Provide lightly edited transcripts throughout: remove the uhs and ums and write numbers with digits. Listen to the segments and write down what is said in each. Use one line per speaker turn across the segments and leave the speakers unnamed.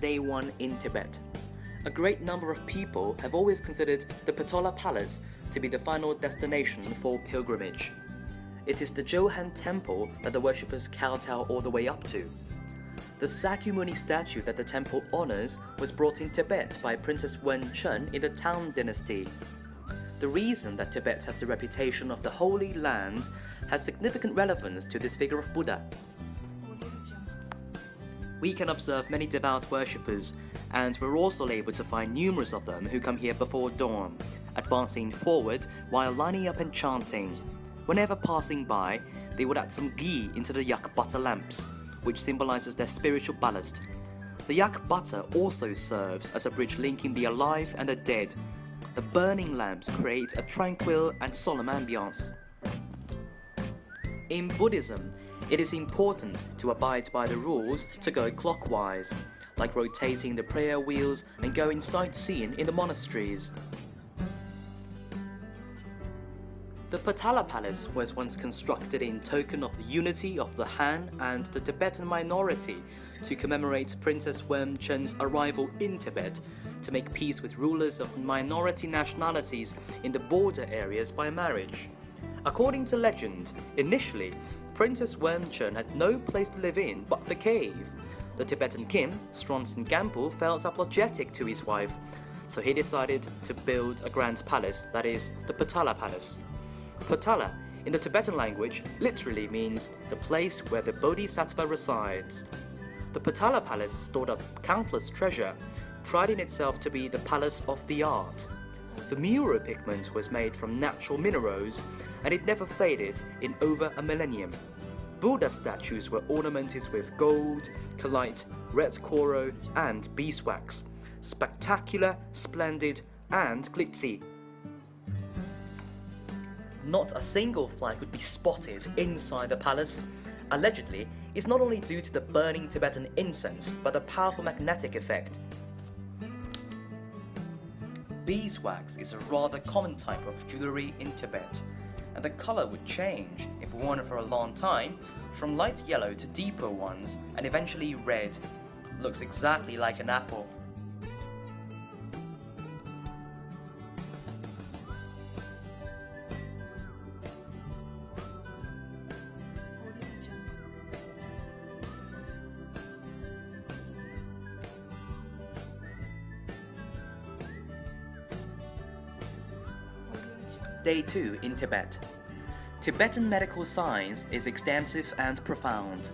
Day 1 in Tibet. A great number of people have always considered the Potala Palace to be the final destination for pilgrimage. It is the Johan Temple that the worshippers kowtow all the way up to. The Sakyamuni statue that the temple honors was brought in Tibet by Princess Wen in the Tang dynasty. The reason that Tibet has the reputation of the Holy Land has significant relevance to this figure of Buddha. We can observe many devout worshippers, and we're also able to find numerous of them who come here before dawn, advancing forward while lining up and chanting. Whenever passing by, they would add some ghee into the yak butter lamps, which symbolizes their spiritual ballast. The yak butter also serves as a bridge linking the alive and the dead. The burning lamps create a tranquil and solemn ambience. In Buddhism, it is important to abide by the rules to go clockwise, like rotating the prayer wheels and going sightseeing in the monasteries. The Potala Palace was once constructed in token of the unity of the Han and the Tibetan minority to commemorate Princess Wen's arrival in Tibet to make peace with rulers of minority nationalities in the border areas by marriage. According to legend, initially, Princess Wen had no place to live in but the cave. The Tibetan king, Stronson Gampo, felt apologetic to his wife, so he decided to build a grand palace, that is, the Potala Palace. Potala, in the Tibetan language, literally means the place where the Bodhisattva resides. The Potala Palace stored up countless treasure, priding itself to be the palace of the art. The mural pigment was made from natural minerals, and it never faded in over a millennium. Buddha statues were ornamented with gold, collite, red coral, and beeswax. Spectacular, splendid, and glitzy. Not a single fly could be spotted inside the palace. Allegedly, it's not only due to the burning Tibetan incense, but the powerful magnetic effect. Beeswax is a rather common type of jewelry in Tibet, and the color would change, if worn for a long time, from light yellow to deeper ones, and eventually red. Looks exactly like an apple. Day 2 in Tibet. Tibetan medical science is extensive and profound.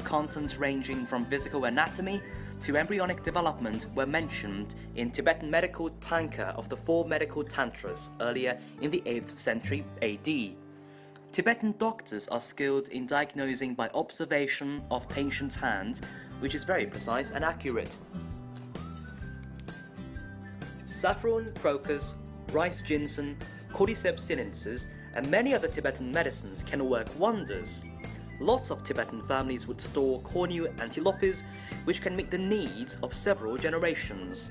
Contents ranging from physical anatomy to embryonic development were mentioned in Tibetan medical tanka of the 4 medical tantras earlier in the 8th century AD. Tibetan doctors are skilled in diagnosing by observation of patients' hands, which is very precise and accurate. Saffron, crocus, rice ginseng, cordyceps sinensis, and many other Tibetan medicines can work wonders. Lots of Tibetan families would store cornu antilopes, which can meet the needs of several generations.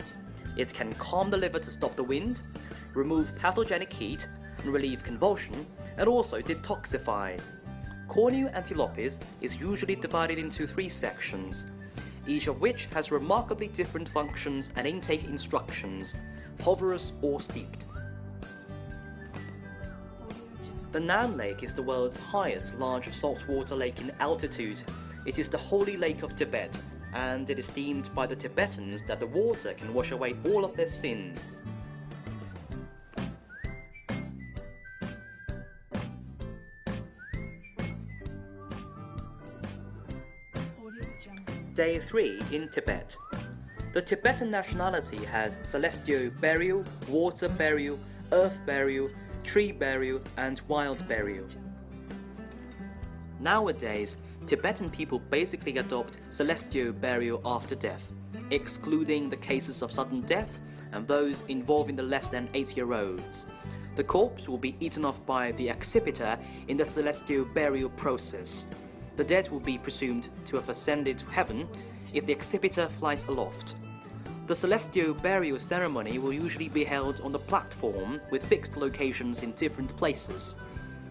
It can calm the liver to stop the wind, remove pathogenic heat, and relieve convulsion, and also detoxify. Cornu antilopes is usually divided into 3 sections, each of which has remarkably different functions and intake instructions, pulverous or steeped. The Nam Lake is the world's highest large saltwater lake in altitude. It is the holy lake of Tibet, and it is deemed by the Tibetans that the water can wash away all of their sin. Day 3 in Tibet. The Tibetan nationality has celestial burial, water burial, earth burial, tree burial, and wild burial. Nowadays, Tibetan people basically adopt celestial burial after death, excluding the cases of sudden death and those involving the less than 8-year-olds. The corpse will be eaten off by the accipiter in the celestial burial process. The dead will be presumed to have ascended to heaven if the accipiter flies aloft. The celestial burial ceremony will usually be held on the platform with fixed locations in different places.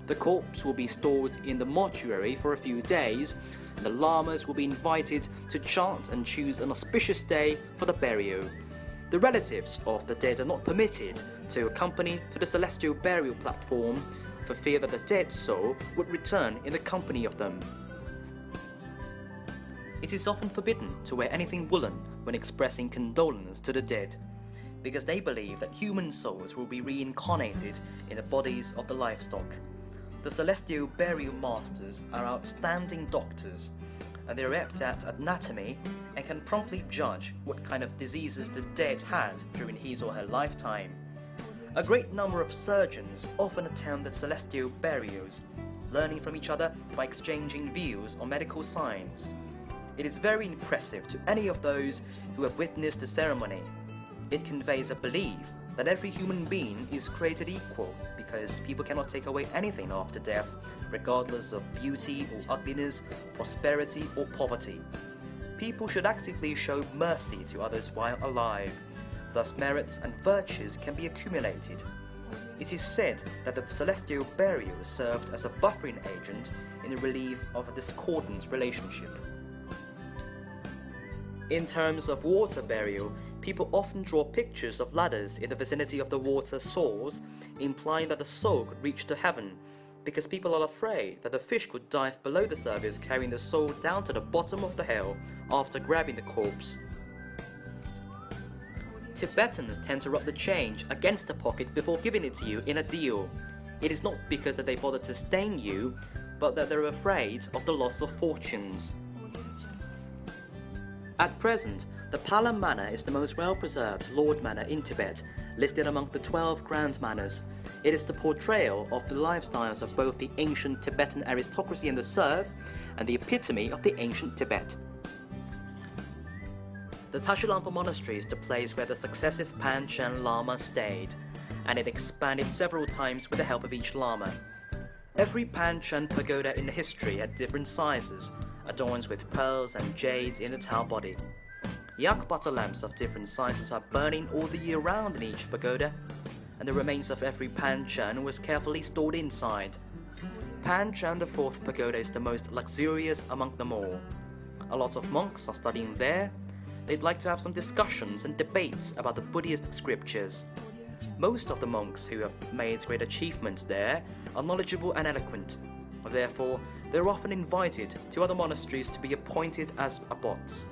The corpse will be stored in the mortuary for a few days, and the lamas will be invited to chant and choose an auspicious day for the burial. The relatives of the dead are not permitted to accompany to the celestial burial platform for fear that the dead soul would return in the company of them. It is often forbidden to wear anything woolen when expressing condolence to the dead, because they believe that human souls will be reincarnated in the bodies of the livestock. The celestial burial masters are outstanding doctors, and they are apt at anatomy and can promptly judge what kind of diseases the dead had during his or her lifetime. A great number of surgeons often attend the celestial burials, learning from each other by exchanging views on medical science. It is very impressive to any of those who have witnessed the ceremony. It conveys a belief that every human being is created equal because people cannot take away anything after death, regardless of beauty or ugliness, prosperity or poverty. People should actively show mercy to others while alive. Thus merits and virtues can be accumulated. It is said that the celestial burial served as a buffering agent in the relief of a discordant relationship. In terms of water burial, people often draw pictures of ladders in the vicinity of the water source, implying that the soul could reach to heaven, because people are afraid that the fish could dive below the surface, carrying the soul down to the bottom of the hell after grabbing the corpse. Tibetans tend to rub the change against the pocket before giving it to you in a deal. It is not because that they bother to stain you, but that they're afraid of the loss of fortunes. At present, the Pala Manor is the most well-preserved Lord Manor in Tibet, listed among the 12 Grand Manors. It is the portrayal of the lifestyles of both the ancient Tibetan aristocracy and the serf, and the epitome of the ancient Tibet. The Tashulampa Monastery is the place where the successive Panchen Lama stayed, and it expanded several times with the help of each Lama. Every Panchen pagoda in the history had different sizes, adorned with pearls and jades in the Tao body. Yak butter lamps of different sizes are burning all the year round in each pagoda, and the remains of every Panchen was carefully stored inside. Panchen, the fourth pagoda, is the most luxurious among them all. A lot of monks are studying there. They'd like to have some discussions and debates about the Buddhist scriptures. Most of the monks who have made great achievements there are knowledgeable and eloquent. Therefore, they're often invited to other monasteries to be appointed as abbots.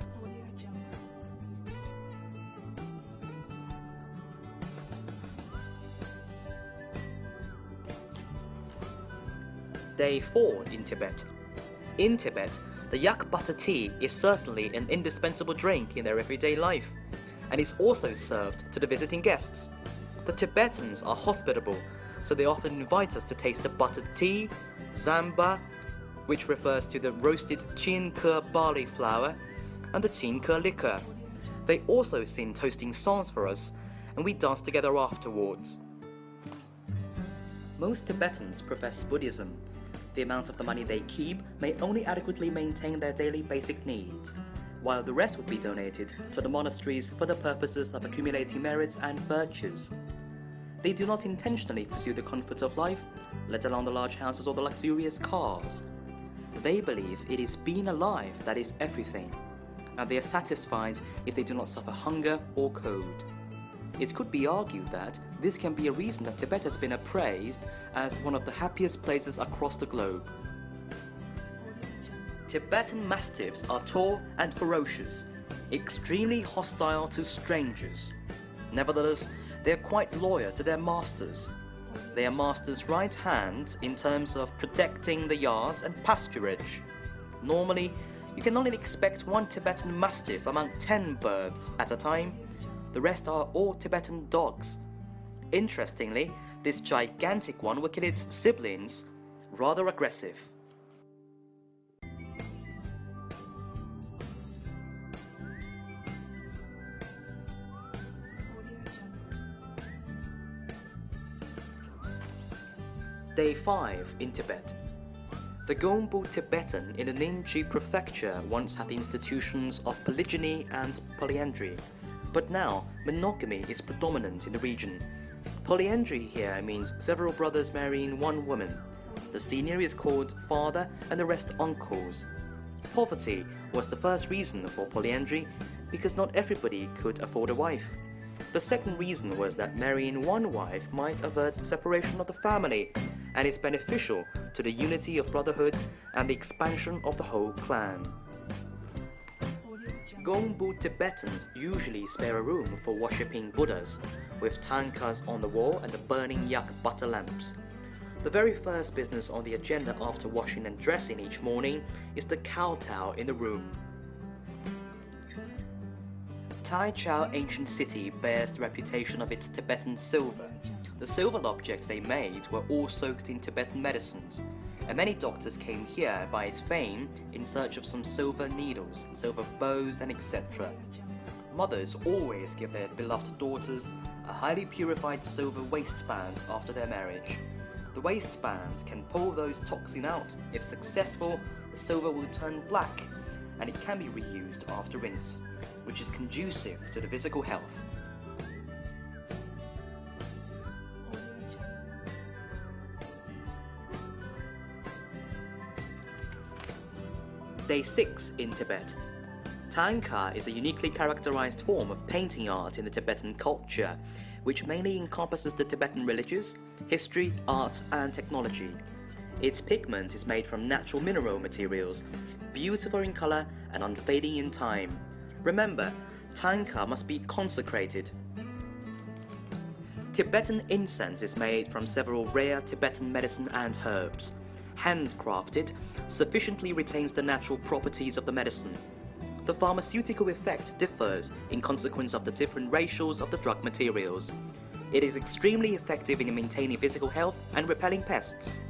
Day 4 in Tibet. In Tibet, the yak butter tea is certainly an indispensable drink in their everyday life, and is also served to the visiting guests. The Tibetans are hospitable, so they often invite us to taste the buttered tea, zamba, which refers to the roasted chin ke barley flour, and the chin ke liquor. They also sing toasting songs for us, and we dance together afterwards. Most Tibetans profess Buddhism. The amount of the money they keep may only adequately maintain their daily basic needs, while the rest would be donated to the monasteries for the purposes of accumulating merits and virtues. They do not intentionally pursue the comforts of life, let alone the large houses or the luxurious cars. They believe it is being alive that is everything, and they are satisfied if they do not suffer hunger or cold. It could be argued that this can be a reason that Tibet has been appraised as one of the happiest places across the globe. Tibetan Mastiffs are tall and ferocious, extremely hostile to strangers. Nevertheless, they are quite loyal to their masters. They are masters' right hands in terms of protecting the yards and pasturage. Normally, you can only expect one Tibetan Mastiff among 10 births at a time. The rest are all Tibetan dogs. Interestingly, this gigantic one will kill its siblings, rather aggressive. Day 5 in Tibet. The Gombu Tibetan in the Ningchi prefecture once had institutions of polygyny and polyandry, but now monogamy is predominant in the region. Polyandry here means several brothers marrying one woman. The senior is called father and the rest uncles. Poverty was the first reason for polyandry because not everybody could afford a wife. The second reason was that marrying one wife might avert separation of the family and is beneficial to the unity of brotherhood and the expansion of the whole clan. Gongbu Tibetans usually spare a room for worshipping Buddhas, with tankas on the wall and the burning yak butter lamps. The very first business on the agenda after washing and dressing each morning is the kowtow in the room. Taichau ancient city bears the reputation of its Tibetan silver. The silver objects they made were all soaked in Tibetan medicines, and many doctors came here by its fame in search of some silver needles, silver bows, and etc. Mothers always give their beloved daughters a highly purified silver waistband after their marriage. The waistbands can pull those toxins out. If successful, the silver will turn black, and it can be reused after rinse, which is conducive to the physical health. Day 6 in Tibet. Tanka is a uniquely characterized form of painting art in the Tibetan culture, which mainly encompasses the Tibetan religious, history, art, and technology. Its pigment is made from natural mineral materials, beautiful in color and unfading in time. Remember, Tanka must be consecrated. Tibetan incense is made from several rare Tibetan medicine and herbs. Handcrafted, sufficiently retains the natural properties of the medicine. The pharmaceutical effect differs in consequence of the different ratios of the drug materials. It is extremely effective in maintaining physical health and repelling pests.